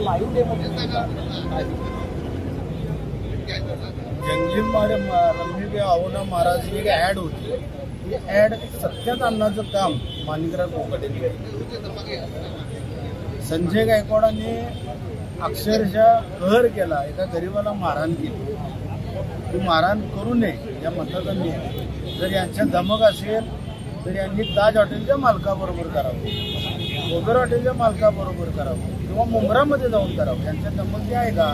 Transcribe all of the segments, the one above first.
Live demo जंगली rummy आवना महाराज ही एक ॲड होती. ही ॲड सत्यात आणण्याचं काम माणिकराव कोकाटे संजय गायकवाडांनी अक्षरशः कहर केला. एका गरीबाला मारहाण केली. ती मारहाण करू नये या मतदारांनी. जर यांच्या धमक असेल तर यांनी ताज हॉटेलच्या मालकाबरोबर करावं, ओगर हॉटेलच्या मालकाबरोबर करावं किंवा मुंब्रामध्ये जाऊन करावं. यांच्या धमक आहे का?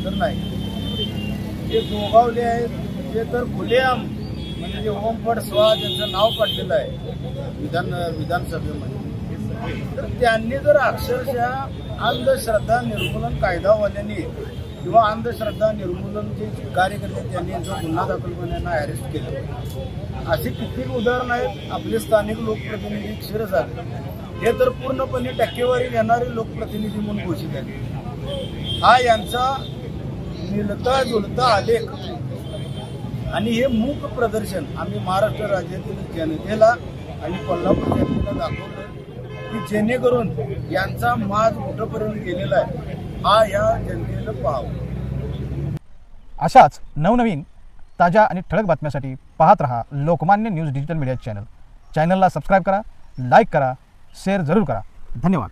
तर नाही. जे गोगावले आहेत ते तर खुलेआम म्हणजे ओम फड स्वा त्यांचं नाव काढलेलं आहे विधानसभेमध्ये. तर त्यांनी जर अक्षरशः अंधश्रद्धा निर्मूलन कायदावाल्यांनी किंवा अंधश्रद्धा निर्मूलनचे कार्यकर्ते त्यांनी यांचा गुन्हा दाखल करून यांना अरेस्ट केलं. अशी कित्येक उदाहरणं आहेत. आपले स्थानिक लोकप्रतिनिधी क्षीरसागर हे तर पूर्णपणे टक्केवारी घेणारे लोकप्रतिनिधी म्हणून घोषित आहेत. हा यांचा मिळता जुळता आलेख आणि हे मूक प्रदर्शन आम्ही महाराष्ट्र राज्यातील जनतेला आणि कोल्हापूर जनतेला दाखवलं की जेणेकरून यांचा माज कुठंपर्यंत गेलेला आहे हा या जनतेनं पाहावं. अशाच नवनवीन ताज्या आणि ठळक बातम्यांसाठी पाहत रहा लोकमान्य न्यूज डिजिटल मीडिया चॅनलला सबस्क्राईब करा, लाईक करा, शेअर जरूर करा. धन्यवाद.